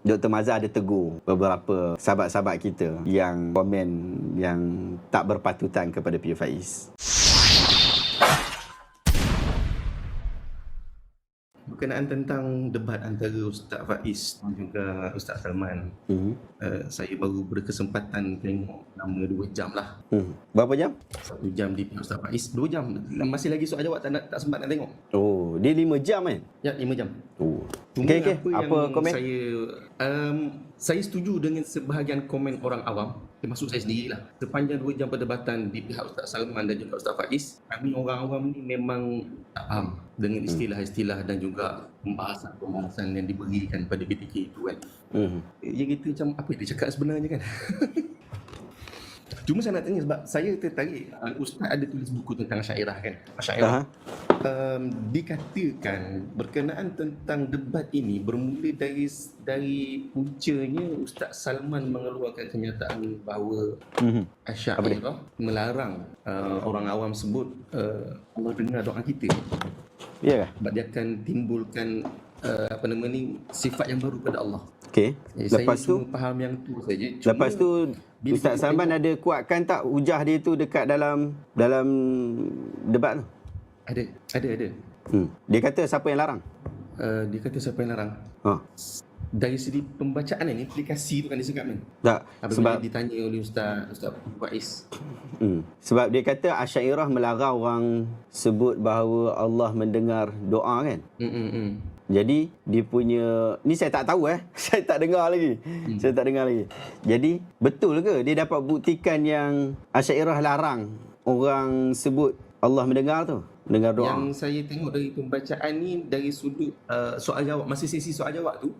Dr. Mazhar ada tegur beberapa sahabat-sahabat kita yang komen yang tak berpatutan kepada P.U. Faiz. Berkenaan tentang debat antara Ustaz Faiz dan juga Ustaz Salman, saya baru berkesempatan tengok nama 2 jam lah. Berapa jam? 1 jam di pihak Ustaz Faiz, 2 jam. Masih lagi soal jawab tak sempat nak tengok. Oh, dia 5 jam kan? Ya, 5 jam. Oh. Cuma Okey. Apa yang komen? saya setuju dengan sebahagian komen orang awam, termasuk saya sendirilah. Sepanjang 2 jam perdebatan di pihak Ustaz Salman dan juga Ustaz Faiz, kami orang awam ni memang tak faham dengan istilah-istilah dan juga pembahasan-pembahasan yang diberikan pada ketika itu kan. Ya kita macam apa yang dia cakap sebenarnya kan. Cuma saya nak tanya sebab saya tertarik, Ustaz ada tulis buku tentang Asy'ariyah kan. Asy'ariyah. Dikatakan berkenaan tentang debat ini bermula dari puncanya Ustaz Salman mengeluarkan kenyataan bahawa Asy'ariyah melarang orang awam sebut Allah dengar doa kita. Ya ke? Sebab dia akan timbulkan sifat yang baru pada Allah. Okey. Lepas saya tu cuma faham yang tu saja. Lepas tu Ustaz Salman ada kuatkan tak hujah dia tu dekat dalam debat tu? Ada. Dia kata siapa yang larang? Dia kata siapa yang larang. Dari segi pembacaan ni, implikasi tu kan disebut kan? Tak, Apabila sebab ditanya oleh Ustaz Faiz. Sebab dia kata Asy'ariyah melarang orang sebut bahawa Allah mendengar doa kan? Jadi dia punya ni saya tak tahu saya tak dengar lagi. Saya tak dengar lagi. Jadi betul ke dia dapat buktikan yang Asy'ariyah larang orang sebut Allah mendengar tu, mendengar doa? Yang saya tengok dari pembacaan ni dari sudut soal jawab, masa sesi soal jawab tu,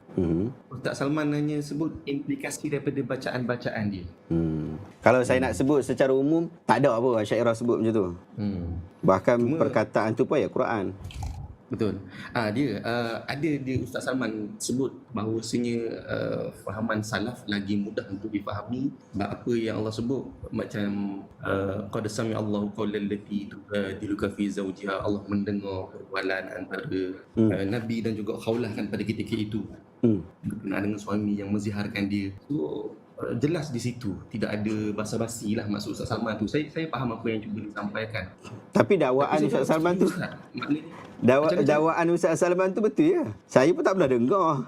Ustaz Salman hanya sebut implikasi daripada bacaan-bacaan dia. Kalau saya nak sebut secara umum, tak ada apa Asy'ariyah sebut macam tu. Bahkan perkataan tu pun ayat Quran. Betul. Dia Ustaz Salman sebut bahawasanya fahaman salaf lagi mudah untuk difahami. Apa yang Allah sebut macam qad sami'a Allahu qaulal lati tujadiluka fi zawjiha, Allah mendengar perbualan antara Nabi dan juga Khawlah kan pada ketika itu. Berkenaan dengan suami yang menziharkan dia. So jelas di situ, tidak ada basa-basi lah maksud Ustaz Salman tu. Saya faham apa yang cuba disampaikan. Tapi dakwaan Ustaz Salman tu, dakwaan Ustaz Salman tu betul ya? Saya pun tak pernah dengar.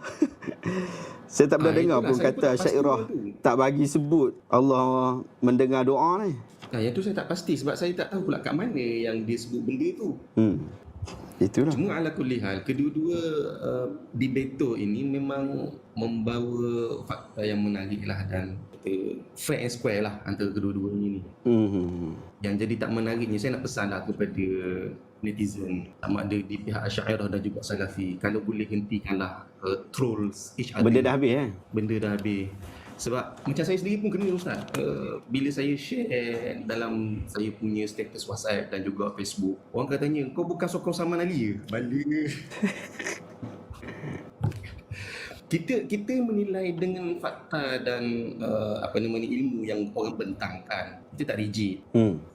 Saya tak pernah dengar pun kata Asy'ariyah tak bagi sebut Allah mendengar doa ni. Yang tu saya tak pasti sebab saya tak tahu pula kat mana yang dia sebut benda tu. Itulah. Cuma ala kulli hal, kedua-dua debater ini memang membawa fakta yang menarik lah dan fair and square lah antara kedua-duanya ni. Yang jadi tak menariknya, saya nak pesan lah kepada netizen, sama ada di pihak Asy'ariyah dan juga Salafi, kalau boleh hentikanlah trolls each other. Benda dah habis Benda dah habis. Sebab macam saya sendiri pun kena Ustaz, bila saya share dalam saya punya status WhatsApp dan juga Facebook, orang katanya kau bukan sokong Salman Ali ke? Bala. Kita menilai dengan fakta dan ilmu yang orang bentangkan. Kita tak rigid.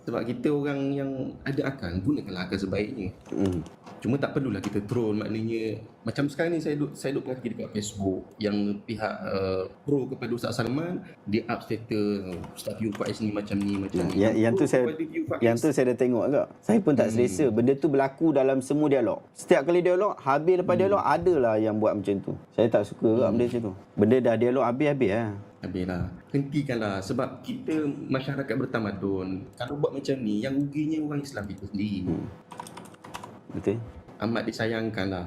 Sebab kita orang yang ada akal, gunakanlah akal sebaiknya. Cuma tak perlulah kita troll, maknanya macam sekarang ni saya duk perhati dekat Facebook yang pihak pro kepada Ustaz Salman, dia up status Ustaz P.U. Faiz ni macam ni. Yang tu saya dah tengok agak. Saya pun tak selesa. Benda tu berlaku dalam semua dialog. Setiap kali dialog, habis lepas dialog adalah yang buat macam tu. Saya tak suka agak benda macam tu. Benda dah dialog habis-habis Habislah. Hentikanlah sebab kita masyarakat bertamadun. Kalau buat macam ni, yang ruginya orang Islam kita sendiri. Betul. Amat disayangkanlah.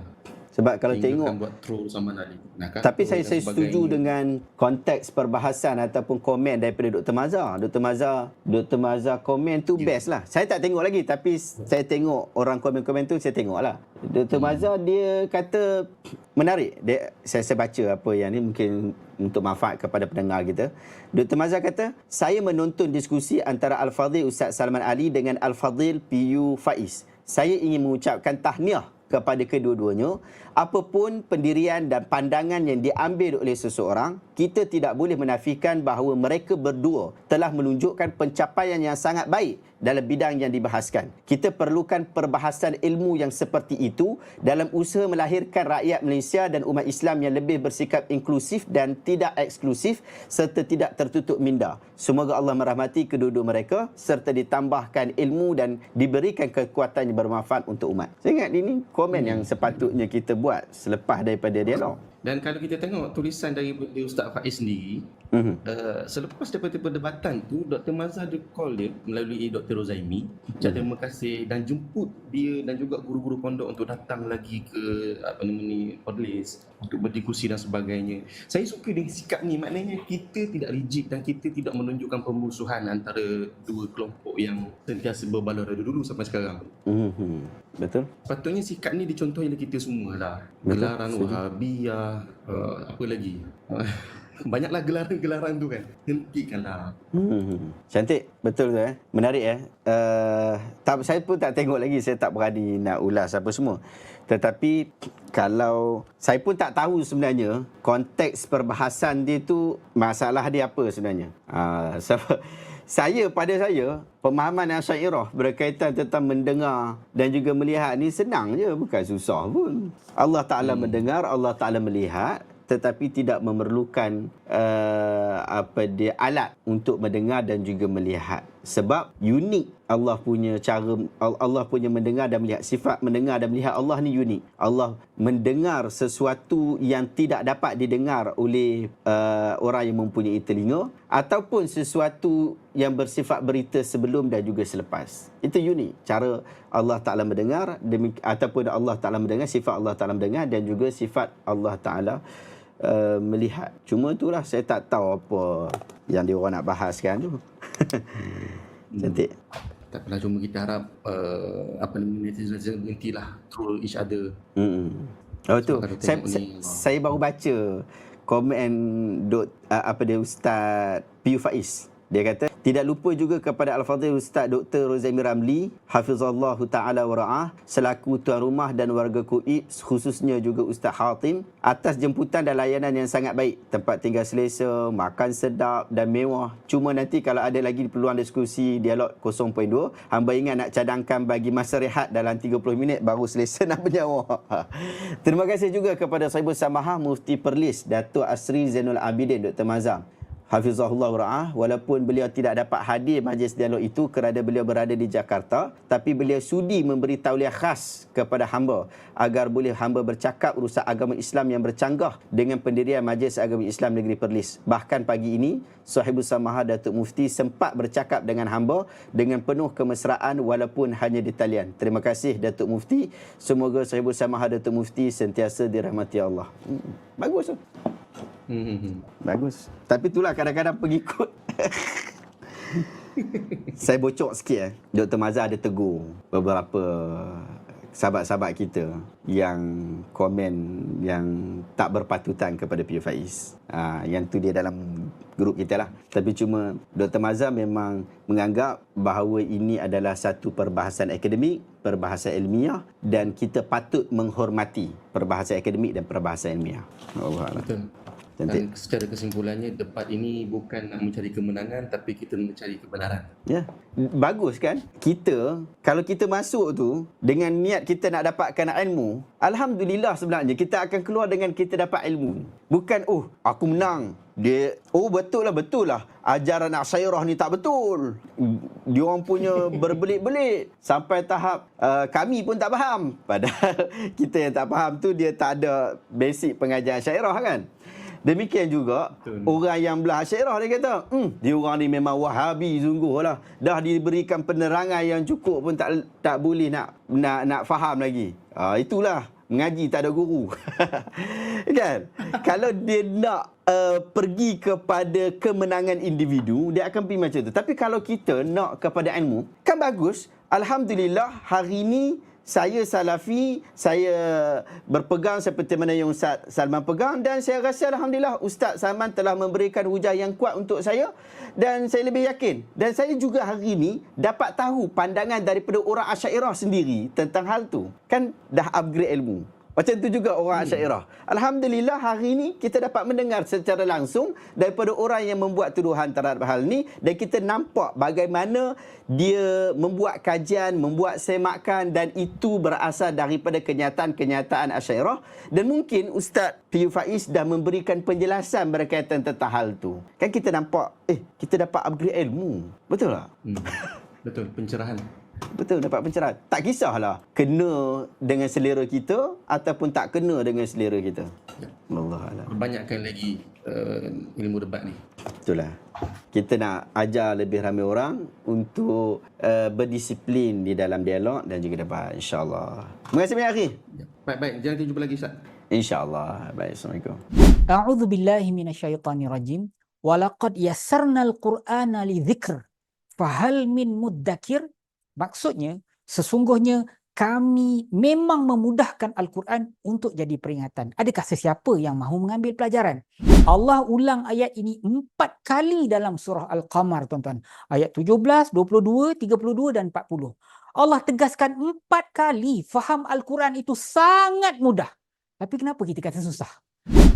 Sebab kalau tengok buat troll sama Ali. Tapi saya setuju dengan konteks perbahasan ataupun komen daripada Dr. Mazhar. Dr. Mazhar komen tu best lah. Saya tak tengok lagi tapi saya tengok orang komen-komen tu, saya tengok lah. Dr. Mazhar dia kata menarik. Saya baca apa yang ni mungkin untuk manfaat kepada pendengar kita. Dr. Mazhar kata, saya menonton diskusi antara Al-Fadhil Ustaz Salman Ali dengan Al-Fadhil P.U. Faiz. Saya ingin mengucapkan tahniah kepada kedua-duanya, apapun pendirian dan pandangan yang diambil oleh seseorang, kita tidak boleh menafikan bahawa mereka berdua telah menunjukkan pencapaian yang sangat baik dalam bidang yang dibahaskan. Kita perlukan perbahasan ilmu yang seperti itu dalam usaha melahirkan rakyat Malaysia dan umat Islam yang lebih bersikap inklusif dan tidak eksklusif serta tidak tertutup minda. Semoga Allah merahmati kedua-dua mereka serta ditambahkan ilmu dan diberikan kekuatan yang bermanfaat untuk umat. Saya ingat ini komen yang sepatutnya kita buat selepas daripada dialog. Dan kalau kita tengok tulisan dari Ustaz Faiz sendiri, selepas daripada perdebatan tu, Dr. Mazhar dia call dia melalui Dr. Rozaimi, ucap terima kasih dan jemput dia dan juga guru-guru pondok untuk datang lagi ke Perlis untuk berdiskusi dan sebagainya. Saya suka dengan sikap ni, maknanya kita tidak rigid dan kita tidak menunjukkan permusuhan antara dua kelompok yang sentiasa berbaloi dari dulu sampai sekarang. Betul. Patutnya sikap ni dicontohi oleh kita semualah. Gelaran Wahabiyah, apa lagi? Banyaklah gelaran-gelaran tu kan. Hentikanlah. Cantik. Betul tu Menarik saya pun tak tengok lagi. Saya tak berani nak ulas apa semua. Tetapi kalau saya pun tak tahu sebenarnya konteks perbahasan dia tu, masalah dia apa sebenarnya. Pada saya, pemahaman Asy'ariyah berkaitan tentang mendengar dan juga melihat ni senang je, bukan susah pun. Allah Ta'ala mendengar, Allah Ta'ala melihat, tetapi tidak memerlukan alat untuk mendengar dan juga melihat. Sebab unik Allah punya cara, Allah punya mendengar dan melihat. Sifat mendengar dan melihat Allah ni unik. Allah mendengar sesuatu yang tidak dapat didengar oleh orang yang mempunyai telinga, ataupun sesuatu yang bersifat berita sebelum dan juga selepas. Itu unik cara Allah Ta'ala mendengar, ataupun Allah Ta'ala mendengar, sifat Allah Ta'ala mendengar dan juga sifat Allah Ta'ala melihat. Cuma itulah saya tak tahu apa yang dia orang nak bahaskan tu. Cantik. Tak apalah, cuma kita harap netizen berhentilah troll each other. Tu. Saya baru baca komen Ustaz Piyu Faiz. Dia kata, tidak lupa juga kepada Al-Fadhil Ustaz Dr. Rozaimi Ramli, hafizallahu ta'ala wa ra'ah, selaku tuan rumah dan warga Kuit, khususnya juga Ustaz Hatim, atas jemputan dan layanan yang sangat baik. Tempat tinggal selesa, makan sedap dan mewah. Cuma nanti kalau ada lagi peluang diskusi dialog 0.2, hamba ingat nak cadangkan bagi masa rehat dalam 30 minit baru selesa nak bernyawa. Terima kasih juga kepada Sahibul Samahah Mufti Perlis, Datuk Asri Zainul Abidin Dr. Mazhar, hafizahullah ra'ah. Walaupun beliau tidak dapat hadir majlis dialog itu kerana beliau berada di Jakarta, tapi beliau sudi memberi tauliah khas kepada hamba agar boleh hamba bercakap urusan agama Islam yang bercanggah dengan pendirian Majlis Agama Islam Negeri Perlis. Bahkan pagi ini Sahibul Samahah Datuk Mufti sempat bercakap dengan hamba dengan penuh kemesraan walaupun hanya di talian. Terima kasih Datuk Mufti. Semoga Sahibul Samahah Datuk Mufti sentiasa dirahmati Allah. Bagus tu. Bagus. Tapi itulah kadang-kadang pengikut. Saya bocor sikit Dr. Mazhar ada tegur beberapa sahabat-sahabat kita yang komen yang tak berpatutan kepada Piyu Faiz. Yang tu dia dalam grup kita lah. Tapi cuma Dr. Mazhar memang menganggap bahawa ini adalah satu perbahasan akademik, perbahasan ilmiah, dan kita patut menghormati perbahasan akademik dan perbahasan ilmiah. Betul. Dan secara kesimpulannya, debat ini bukan nak mencari kemenangan, tapi kita mencari kebenaran. Ya, bagus kan? Kalau kita masuk tu dengan niat kita nak dapatkan ilmu, alhamdulillah sebenarnya kita akan keluar dengan kita dapat ilmu. Bukan, aku menang. Betul lah. Ajaran Asy'ariyah ni tak betul. Dia orang punya berbelit-belit. Sampai tahap kami pun tak faham. Padahal kita yang tak faham tu dia tak ada basic pengajaran Asy'ariyah kan? Demikian juga orang yang belah Asy'ariyah, dia kata, dia orang ni memang Wahabi sungguh lah. Dah diberikan penerangan yang cukup pun tak boleh nak faham lagi. Itulah mengaji tak ada guru. Kan? Kalau dia nak pergi kepada kemenangan individu, dia akan pergi macam tu. Tapi kalau kita nak kepada ilmu, kan bagus. Alhamdulillah hari ni saya Salafi, saya berpegang seperti mana yang Ustaz Salman pegang, dan saya rasa Alhamdulillah Ustaz Salman telah memberikan hujah yang kuat untuk saya, dan saya lebih yakin. Dan saya juga hari ini dapat tahu pandangan daripada orang Asy'ariyah sendiri tentang hal tu. Kan dah upgrade ilmu. Macam tu juga orang Asy'ariyah. Alhamdulillah hari ini kita dapat mendengar secara langsung daripada orang yang membuat tuduhan terhadap hal ni, dan kita nampak bagaimana dia membuat kajian, membuat semakan, dan itu berasal daripada kenyataan-kenyataan Asy'ariyah. Dan mungkin Ustaz PU Faiz dah memberikan penjelasan berkaitan tentang hal tu. Kan kita nampak, kita dapat upgrade ilmu. Betul tak? Betul, pencerahan. Betul, dapat pencerahan. Tak kisahlah kena dengan selera kita ataupun tak kena dengan selera kita. Wallahualam. Perbanyakkan lagi ilmu debat ni. Betul lah. Kita nak ajar lebih ramai orang untuk berdisiplin di dalam dialog dan juga debat, insya-Allah. Terima kasih banyak, akhi. Baik, jangan kita jumpa lagi, Ustaz. InsyaAllah. Baik, Assalamualaikum. A'udzu billahi minasyaitonir rajim. Walaqad yassarnal Qur'ana lidzikr. Fahal min muddakir? Maksudnya, sesungguhnya kami memang memudahkan Al-Quran untuk jadi peringatan. Adakah sesiapa yang mahu mengambil pelajaran? Allah ulang ayat ini 4 kali dalam surah Al-Qamar, tuan-tuan. Ayat 17, 22, 32 dan 40. Allah tegaskan 4 kali faham Al-Quran itu sangat mudah. Tapi kenapa kita kata susah?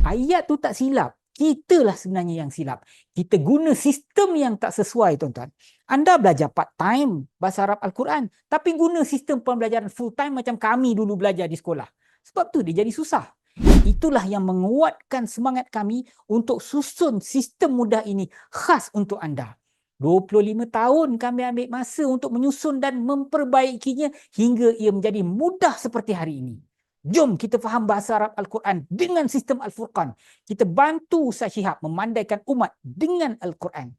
Ayat tu tak silap. Kitalah sebenarnya yang silap. Kita guna sistem yang tak sesuai, tuan-tuan. Anda belajar part-time bahasa Arab Al-Quran, tapi guna sistem pembelajaran full-time macam kami dulu belajar di sekolah. Sebab tu dia jadi susah. Itulah yang menguatkan semangat kami untuk susun sistem mudah ini khas untuk anda. 25 tahun kami ambil masa untuk menyusun dan memperbaikinya hingga ia menjadi mudah seperti hari ini. Jom kita faham bahasa Arab Al-Quran dengan sistem Al-Furqan. Kita bantu Ustaz Syihab memandaikan umat dengan Al-Quran.